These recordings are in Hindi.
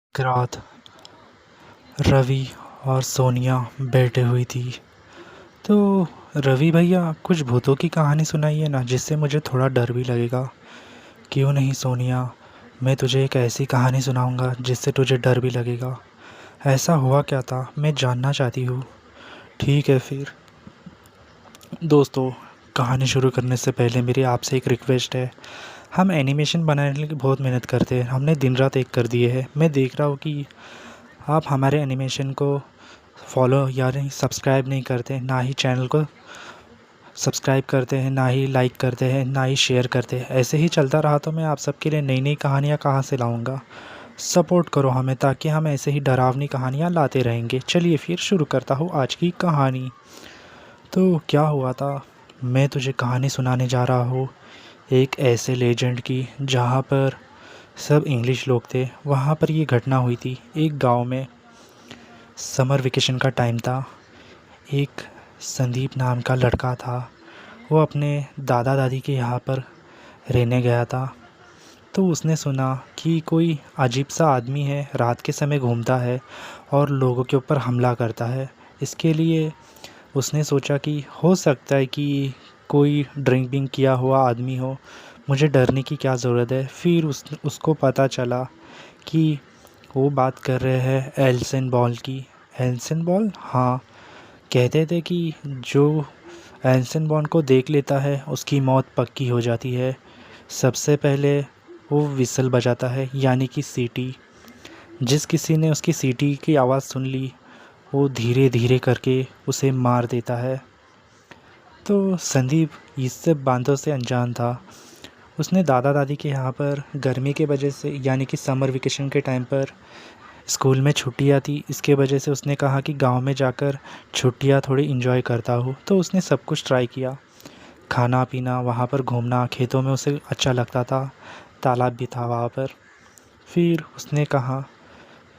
एक रात रवि और सोनिया बैठे हुई थी। तो रवि भैया कुछ भूतों की कहानी सुनाइए ना, जिससे मुझे थोड़ा डर भी लगेगा। क्यों नहीं सोनिया, मैं तुझे एक ऐसी कहानी सुनाऊंगा जिससे तुझे डर भी लगेगा। ऐसा हुआ क्या था, मैं जानना चाहती हूँ। ठीक है फिर दोस्तों, कहानी शुरू करने से पहले मेरी आपसे एक रिक्वेस्ट है। हम एनिमेशन बनाने की बहुत मेहनत करते हैं, हमने दिन रात एक कर दिए है। मैं देख रहा हूँ कि आप हमारे एनिमेशन को फॉलो यानी सब्सक्राइब नहीं करते, ना ही चैनल को सब्सक्राइब करते हैं, ना ही लाइक करते हैं, ना ही शेयर करते हैं। ऐसे ही चलता रहा तो मैं आप सबके लिए नई नई कहानियाँ कहाँ से लाऊंगा। सपोर्ट करो हमें, ताकि हम ऐसे ही डरावनी कहानियाँ लाते रहेंगे। चलिए फिर शुरू करता हूँ आज की कहानी। तो क्या हुआ था, मैं तुझे कहानी सुनाने जा रहा हूँ एक ऐसे लेजेंड की जहाँ पर सब इंग्लिश लोग थे। वहाँ पर ये घटना हुई थी एक गांव में। समर वेकेशन का टाइम था। एक संदीप नाम का लड़का था, वो अपने दादा दादी के यहाँ पर रहने गया था। तो उसने सुना कि कोई अजीब सा आदमी है, रात के समय घूमता है और लोगों के ऊपर हमला करता है। इसके लिए उसने सोचा कि हो सकता है कि कोई ड्रिंकिंग किया हुआ आदमी हो, मुझे डरने की क्या ज़रूरत है। फिर उसको पता चला कि वो बात कर रहे हैं एल्सन बॉल की। एल्सन बॉल, हाँ, कहते थे कि जो एल्सन बॉन्ड को देख लेता है उसकी मौत पक्की हो जाती है। सबसे पहले वो विसल बजाता है, यानी कि सीटी। जिस किसी ने उसकी सीटी की आवाज़ सुन ली, वो धीरे धीरे करके उसे मार देता है। तो संदीप इस सब बातों से अनजान था। उसने दादा दादी के यहाँ पर गर्मी के वजह से, यानी कि समर वेकेशन के टाइम पर स्कूल में छुट्टियाँ थी, इसके वजह से उसने कहा कि गांव में जाकर छुट्टियाँ थोड़ी इन्जॉय करता हूँ। तो उसने सब कुछ ट्राई किया, खाना पीना, वहाँ पर घूमना, खेतों में उसे अच्छा लगता था, तालाब भी था वहाँ पर। फिर उसने कहा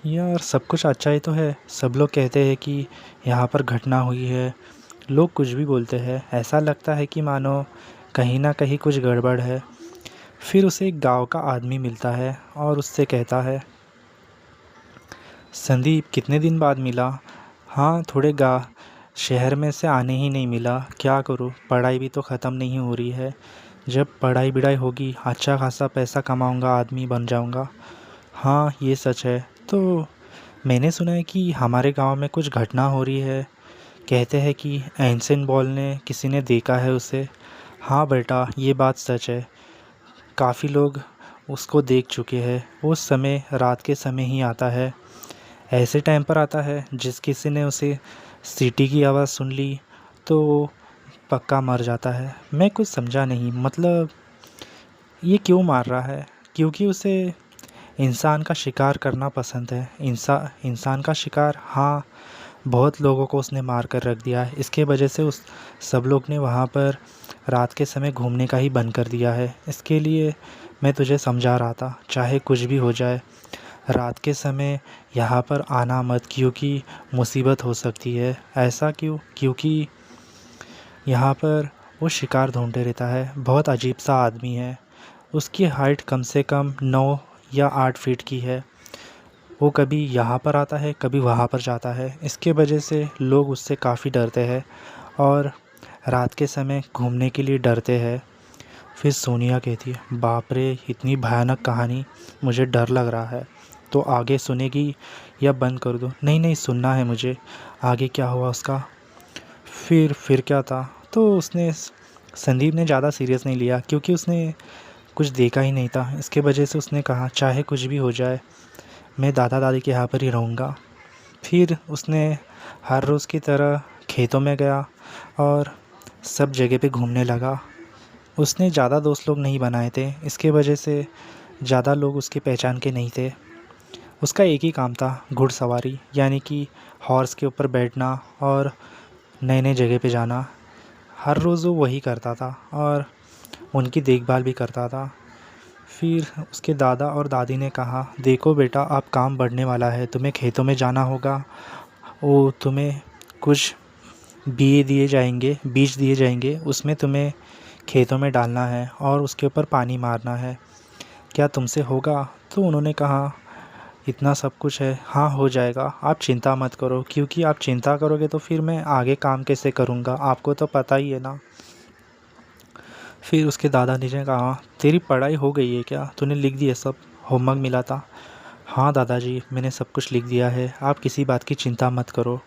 यार सब कुछ अच्छा ही तो है, सब लोग कहते हैं कि यहाँ पर घटना हुई है, लोग कुछ भी बोलते हैं, ऐसा लगता है कि मानो कहीं ना कहीं कुछ गड़बड़ है। फिर उसे एक गांव का आदमी मिलता है और उससे कहता है, संदीप कितने दिन बाद मिला। हाँ, थोड़े शहर में से आने ही नहीं मिला, क्या करूँ, पढ़ाई भी तो ख़त्म नहीं हो रही है। जब पढ़ाई बिढ़ाई होगी अच्छा खासा पैसा कमाऊँगा, आदमी बन जाऊँगा। हाँ ये सच है। तो मैंने सुना है कि हमारे गांव में कुछ घटना हो रही है, कहते हैं कि एंसन बॉल ने किसी ने देखा है उसे। हाँ बेटा, ये बात सच है, काफ़ी लोग उसको देख चुके हैं। वो समय रात के समय ही आता है, ऐसे टाइम पर आता है जिस किसी ने उसे सीटी की आवाज़ सुन ली तो वो पक्का मर जाता है। मैं कुछ समझा नहीं, मतलब ये क्यों मार रहा है? क्योंकि उसे इंसान का शिकार करना पसंद है। इंसान का शिकार, हाँ, बहुत लोगों को उसने मार कर रख दिया है। इसके वजह से उस सब लोग ने वहाँ पर रात के समय घूमने का ही बंद कर दिया है। इसके लिए मैं तुझे समझा रहा था, चाहे कुछ भी हो जाए, रात के समय यहाँ पर आना मत, क्योंकि मुसीबत हो सकती है। ऐसा क्यों? क्योंकि यहाँ पर वो शिकार ढूंढते रहता है। बहुत अजीब सा आदमी है, उसकी हाइट कम से कम 9 या 8 फीट की है। वो कभी यहाँ पर आता है, कभी वहाँ पर जाता है। इसके वजह से लोग उससे काफ़ी डरते हैं और रात के समय घूमने के लिए डरते हैं। फिर सोनिया कहती है, बाप रे, इतनी भयानक कहानी, मुझे डर लग रहा है। तो आगे सुनेगी या बंद कर दो? नहीं नहीं, सुनना है मुझे, आगे क्या हुआ उसका। फिर क्या था? तो उसने संदीप ने ज़्यादा सीरियस नहीं लिया, क्योंकि उसने कुछ देखा ही नहीं था। इसके वजह से उसने कहा, चाहे कुछ भी हो जाए, मैं दादा दादी के यहाँ पर ही रहूँगा। फिर उसने हर रोज़ की तरह खेतों में गया और सब जगह पे घूमने लगा। उसने ज़्यादा दोस्त लोग नहीं बनाए थे, इसके वजह से ज़्यादा लोग उसकी पहचान के नहीं थे। उसका एक ही काम था, घुड़सवारी, यानी कि हॉर्स के ऊपर बैठना और नए नए जगह पे जाना। हर रोज़ वो वही करता था और उनकी देखभाल भी करता था। फिर उसके दादा और दादी ने कहा, देखो बेटा, अब काम बढ़ने वाला है, तुम्हें खेतों में जाना होगा। वो तुम्हें कुछ बीज दिए जाएंगे, उसमें तुम्हें खेतों में डालना है और उसके ऊपर पानी मारना है, क्या तुमसे होगा? तो उन्होंने कहा, इतना सब कुछ है। हाँ, हो जाएगा, आप चिंता मत करो, क्योंकि आप चिंता करोगे तो फिर मैं आगे काम कैसे करूँगा, आपको तो पता ही है ना। फिर उसके दादाजी ने कहा, तेरी पढ़ाई हो गई है क्या, तूने लिख दिया सब, होमवर्क मिला था? हाँ दादाजी, मैंने सब कुछ लिख दिया है, आप किसी बात की चिंता मत करो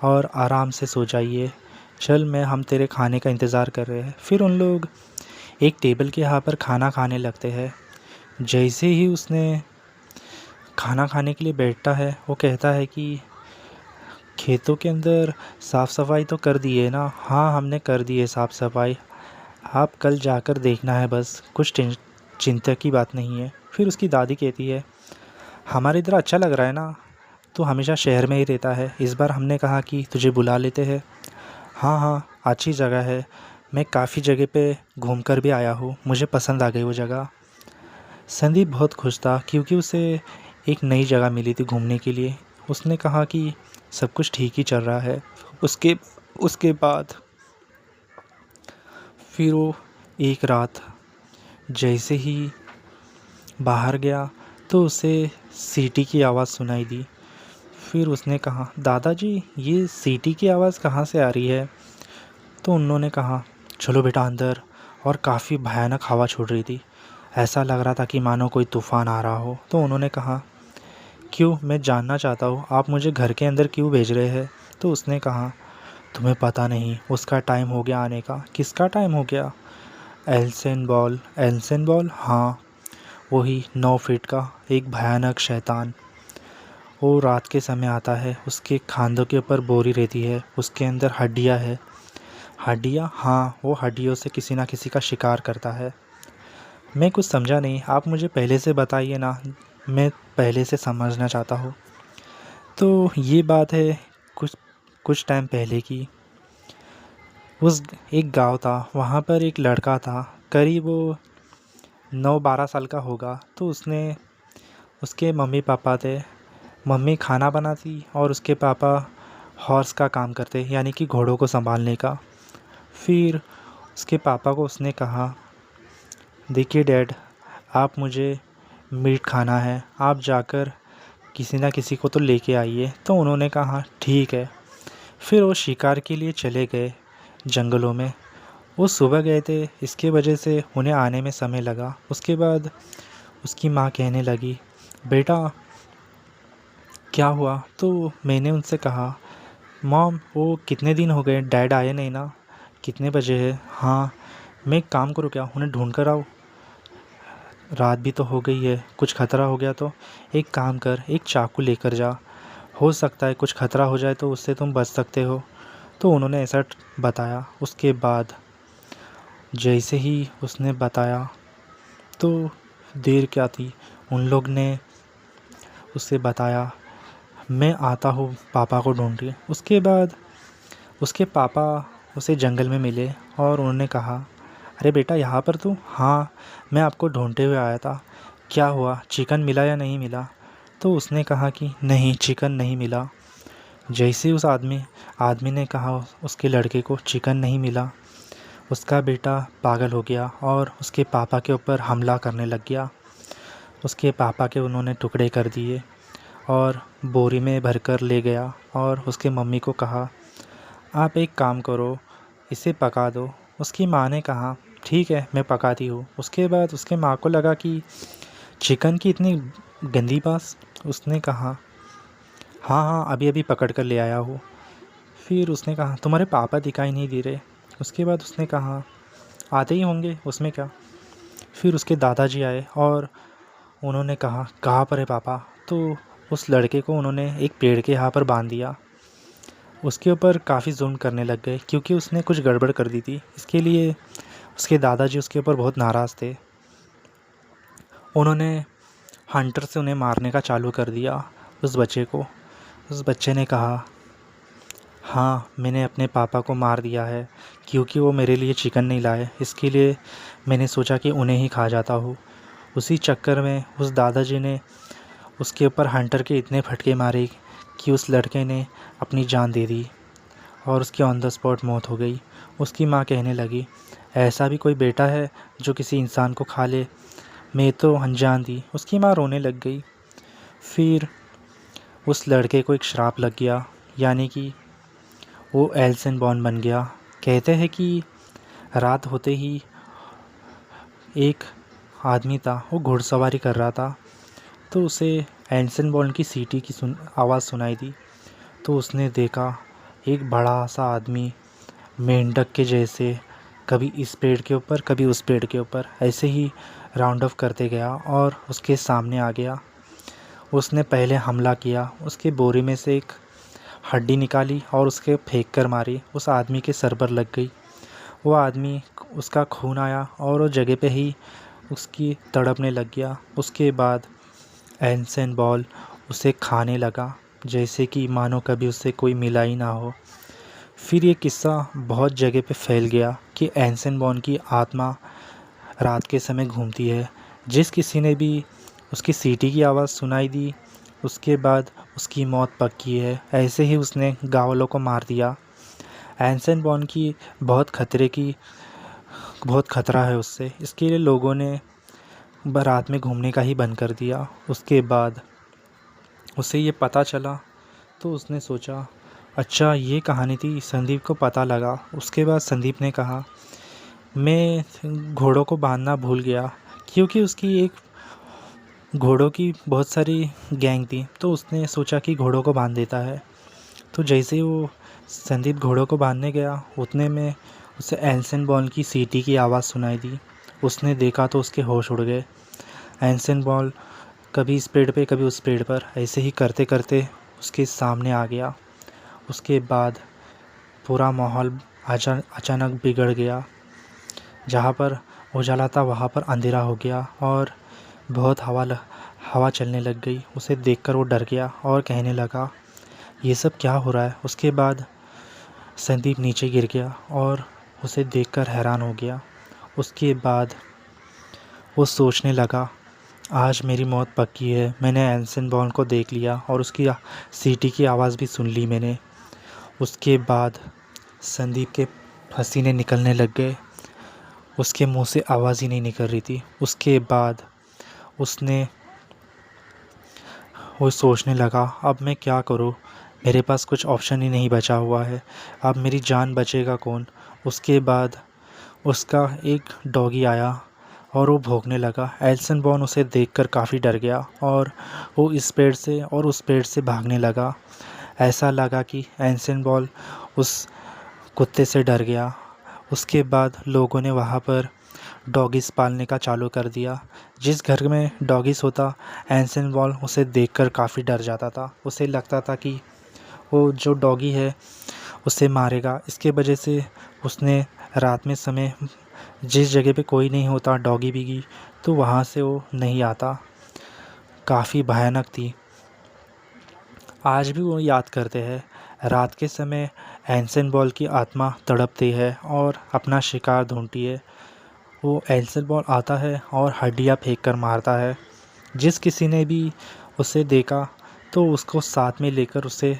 और आराम से सो जाइए। चल, मैं हम तेरे खाने का इंतज़ार कर रहे हैं। फिर उन लोग एक टेबल के यहाँ पर खाना खाने लगते हैं। जैसे ही उसने खाना खाने के लिए बैठता है, वो कहता है कि खेतों के अंदर साफ़ सफाई तो कर दी है ना? हाँ, हमने कर दी है साफ़ सफाई, आप कल जाकर देखना है बस, कुछ चिंता की बात नहीं है। फिर उसकी दादी कहती है, हमारे इधर अच्छा लग रहा है ना, तू हमेशा शहर में ही रहता है, इस बार हमने कहा कि तुझे बुला लेते हैं। हाँ हाँ, अच्छी जगह है, मैं काफ़ी जगह पे घूम कर भी आया हूँ, मुझे पसंद आ गई वो जगह। संदीप बहुत खुश था क्योंकि उसे एक नई जगह मिली थी घूमने के लिए। उसने कहा कि सब कुछ ठीक ही चल रहा है। उसके उसके बाद फिर वो एक रात जैसे ही बाहर गया तो उसे सीटी की आवाज़ सुनाई दी। फिर उसने कहा, दादाजी ये सीटी की आवाज़ कहाँ से आ रही है? तो उन्होंने कहा, चलो बेटा अंदर। और काफ़ी भयानक हवा छोड़ रही थी, ऐसा लग रहा था कि मानो कोई तूफ़ान आ रहा हो। तो उन्होंने कहा, क्यों, मैं जानना चाहता हूँ आप मुझे घर के अंदर क्यों भेज रहे हैं? तो उसने कहा, तुम्हें पता नहीं, उसका टाइम हो गया आने का। किसका टाइम हो गया? एल्सेन बॉल। एल्सेन बॉल, हाँ, वही 9 फीट का एक भयानक शैतान। वो रात के समय आता है, उसके खांधों के ऊपर बोरी रहती है, उसके अंदर हड्डियाँ है। हड्डियाँ, हाँ, वो हड्डियों से किसी ना किसी का शिकार करता है। मैं कुछ समझा नहीं, आप मुझे पहले से बताइए ना, मैं पहले से समझना चाहता हूँ। तो ये बात है कुछ कुछ टाइम पहले की। उस एक गांव था, वहाँ पर एक लड़का था, करीब वो 9-12 साल का होगा। तो उसने उसके मम्मी पापा थे, मम्मी खाना बनाती और उसके पापा हॉर्स का काम करते, यानी कि घोड़ों को संभालने का। फिर उसके पापा को उसने कहा, देखिए डैड, आप मुझे मीट खाना है, आप जाकर किसी ना किसी को तो लेके आइए। तो उन्होंने कहा, ठीक है। फिर वो शिकार के लिए चले गए जंगलों में। वो सुबह गए थे, इसके वजह से उन्हें आने में समय लगा। उसके बाद उसकी माँ कहने लगी, बेटा क्या हुआ? तो मैंने उनसे कहा, मॉम वो कितने दिन हो गए, डैड आए नहीं ना, कितने बजे है? हाँ, मैं एक काम करूँ क्या, उन्हें ढूंढ कर आऊँ? रात भी तो हो गई है, कुछ खतरा हो गया तो? एक काम कर, एक चाकू लेकर जा, हो सकता है कुछ खतरा हो जाए तो उससे तुम बच सकते हो। तो उन्होंने ऐसा बताया। उसके बाद जैसे ही उसने बताया तो देर क्या थी, उन लोग ने उससे बताया, मैं आता हूँ पापा को ढूंढ के। उसके बाद उसके पापा उसे जंगल में मिले और उन्होंने कहा, अरे बेटा यहाँ पर तू? हाँ, मैं आपको ढूंढते हुए आया था, क्या हुआ, चिकन मिला या नहीं मिला? तो उसने कहा कि नहीं, चिकन नहीं मिला। जैसे उस आदमी आदमी ने कहा उसके लड़के को चिकन नहीं मिला, उसका बेटा पागल हो गया और उसके पापा के ऊपर हमला करने लग गया। उसके पापा के उन्होंने टुकड़े कर दिए और बोरी में भरकर ले गया और उसके मम्मी को कहा, आप एक काम करो, इसे पका दो। उसकी माँ ने कहा, ठीक है, मैं पकाती हूँ। उसके बाद उसके माँ को लगा कि चिकन की इतनी गंदी बात। उसने कहा, हाँ हाँ, अभी अभी पकड़ कर ले आया हूँ। फिर उसने कहा, तुम्हारे पापा दिखाई नहीं दे रहे? उसके बाद उसने कहा, आते ही होंगे, उसमें क्या। फिर उसके दादाजी आए और उन्होंने कहा, कहाँ पर है पापा? तो उस लड़के को उन्होंने एक पेड़ के यहाँ पर बांध दिया। उसके ऊपर काफ़ी जुल्म करने लग गए क्योंकि उसने कुछ गड़बड़ कर दी थी। इसके लिए उसके दादाजी उसके ऊपर बहुत नाराज़ थे। उन्होंने हंटर से उन्हें मारने का चालू कर दिया, उस बच्चे को। उस बच्चे ने कहा, हाँ, मैंने अपने पापा को मार दिया है क्योंकि वो मेरे लिए चिकन नहीं लाए, इसके लिए मैंने सोचा कि उन्हें ही खा जाता हूँ। उसी चक्कर में उस दादाजी ने उसके ऊपर हंटर के इतने फटके मारे कि उस लड़के ने अपनी जान दे दी और उसकी ऑन द स्पॉट मौत हो गई। उसकी माँ कहने लगी, ऐसा भी कोई बेटा है जो किसी इंसान को खा ले, मैं तो अनजान थी। उसकी माँ रोने लग गई। फिर उस लड़के को एक श्राप लग गया, यानी कि वो एल्सन बॉर्न बन गया। कहते हैं कि रात होते ही एक आदमी था, वो घुड़सवारी कर रहा था, तो उसे एल्सन बॉर्न की सीटी की आवाज़ सुनाई दी। तो उसने देखा एक बड़ा सा आदमी मेंढक के जैसे कभी इस पेड़ के ऊपर कभी उस पेड़ के ऊपर ऐसे ही राउंड ऑफ करते गया और उसके सामने आ गया। उसने पहले हमला किया, उसके बोरे में से एक हड्डी निकाली और उसके फेंक कर मारी। उस आदमी के सर पर लग गई। वो आदमी, उसका खून आया और वो जगह पे ही उसकी तड़पने लग गया। उसके बाद एल्सन बॉर्न उसे खाने लगा, जैसे कि मानो कभी उससे कोई मिला ही ना हो। फिर ये किस्सा बहुत जगह पे फैल गया कि एल्सन बॉर्न की आत्मा रात के समय घूमती है। जिस किसी ने भी उसकी सीटी की आवाज़ सुनाई दी, उसके बाद उसकी मौत पक्की है। ऐसे ही उसने गाँव वालों को मार दिया। एल्सन बॉर्न की बहुत खतरा है उससे, इसके लिए लोगों ने रात में घूमने का ही बंद कर दिया। उसके बाद उसे ये पता चला तो उसने सोचा, अच्छा ये कहानी थी। संदीप को पता लगा। उसके बाद संदीप ने कहा, मैं घोड़ों को बांधना भूल गया, क्योंकि उसकी एक घोड़ों की बहुत सारी गैंग थी, तो उसने सोचा कि घोड़ों को बांध देता है। तो जैसे ही वो संदीप घोड़ों को बांधने गया, उतने में उसे एल्सन बॉर्न की सीटी की आवाज़ सुनाई दी। उसने देखा तो उसके होश उड़ गए। एल्सन बॉर्न कभी इस पेड़ पे कभी उस पेड़ पर ऐसे ही करते करते उसके सामने आ गया। उसके बाद पूरा माहौल अचानक बिगड़ गया। जहाँ पर उजाला था वहाँ पर अंधेरा हो गया और बहुत हवा चलने लग गई। उसे देखकर वो डर गया और कहने लगा, ये सब क्या हो रहा है। उसके बाद संदीप नीचे गिर गया और उसे देखकर हैरान हो गया। उसके बाद वो सोचने लगा, आज मेरी मौत पक्की है। मैंने एल्सन बॉर्न को देख लिया और उसकी सीटी की आवाज़ भी सुन ली मैंने। उसके बाद संदीप के पसीने निकलने लग गए। उसके मुंह से आवाज़ ही नहीं निकल रही थी। उसके बाद वो सोचने लगा, अब मैं क्या करूं। मेरे पास कुछ ऑप्शन ही नहीं बचा हुआ है। अब मेरी जान बचेगा कौन। उसके बाद उसका एक डॉगी आया और वो भौंकने लगा। एल्सन बॉर्न उसे देखकर काफ़ी डर गया और वो इस पेड़ से और उस पेड़ से भागने लगा। ऐसा लगा कि एल्सन बॉर्न उस कुत्ते से डर गया। उसके बाद लोगों ने वहाँ पर डॉगीज़ पालने का चालू कर दिया। जिस घर में डॉगीज़ होता, एल्सन बॉर्न उसे देखकर काफ़ी डर जाता था। उसे लगता था कि वो जो डॉगी है उसे मारेगा। इसके वजह से उसने रात में समय जिस जगह पे कोई नहीं होता डॉगी बिगी, तो वहाँ से वो नहीं आता। काफ़ी भयानक थी। आज भी वो याद करते हैं। रात के समय एल्सन बॉर्न की आत्मा तड़पती है और अपना शिकार ढूंढती है। वो एल्सन बॉर्न आता है और हड्डियाँ फेंक कर मारता है। जिस किसी ने भी उसे देखा तो उसको साथ में लेकर उसे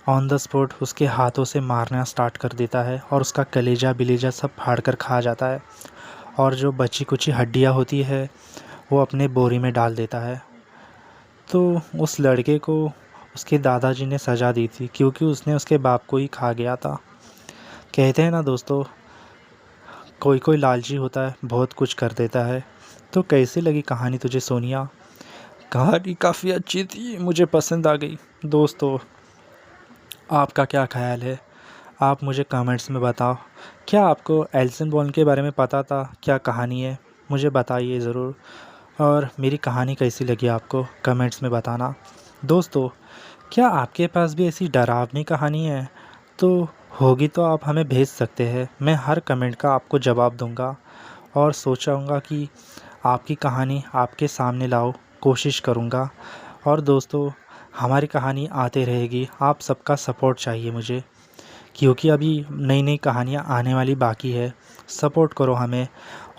ऑन द स्पॉट उसके हाथों से मारना स्टार्ट कर देता है और उसका कलेजा बिलेजा सब फाड़ कर खा जाता है और जो बची कुची हड्डियाँ होती है वो अपने बोरी में डाल देता है। तो उस लड़के को उसके दादाजी ने सज़ा दी थी, क्योंकि उसने उसके बाप को ही खा गया था। कहते हैं ना दोस्तों, कोई कोई लालची होता है, बहुत कुछ कर देता है। तो कैसी लगी कहानी तुझे सोनिया? कहानी काफ़ी अच्छी थी, मुझे पसंद आ गई। दोस्तों, आपका क्या ख्याल है? आप मुझे कमेंट्स में बताओ। क्या आपको एल्सन बॉर्न के बारे में पता था? क्या कहानी है? मुझे बताइए ज़रूर। और मेरी कहानी कैसी लगी आपको कमेंट्स में बताना। दोस्तों, क्या आपके पास भी ऐसी डरावनी कहानी है? तो होगी तो आप हमें भेज सकते हैं। मैं हर कमेंट का आपको जवाब दूंगा और सोचूंगा कि आपकी कहानी आपके सामने लाओ, कोशिश करूंगा। और दोस्तों, हमारी कहानी आते रहेगी। आप सबका सपोर्ट चाहिए मुझे, क्योंकि अभी नई नई कहानियाँ आने वाली बाकी है। सपोर्ट करो हमें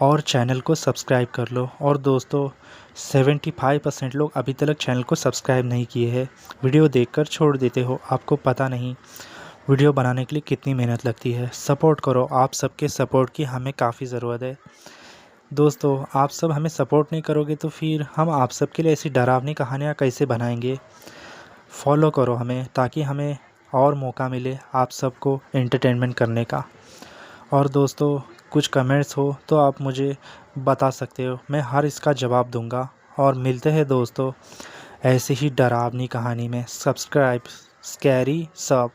और चैनल को सब्सक्राइब कर लो। और दोस्तों, 75% लोग अभी तक चैनल को सब्सक्राइब नहीं किए हैं। वीडियो देखकर छोड़ देते हो। आपको पता नहीं वीडियो बनाने के लिए कितनी मेहनत लगती है। सपोर्ट करो। आप सबके सपोर्ट की हमें काफ़ी ज़रूरत है। दोस्तों आप सब हमें सपोर्ट नहीं करोगे तो फिर हम आप सब के लिए ऐसी डरावनी कहानियाँ कैसे बनाएंगे। फॉलो करो हमें ताकि हमें और मौका मिले आप सबको एंटरटेनमेंट करने का। और दोस्तों कुछ कमेंट्स हो तो आप मुझे बता सकते हो, मैं हर इसका जवाब दूंगा। और मिलते हैं दोस्तों ऐसे ही डरावनी कहानी में। सब्सक्राइब स्कैरी सब।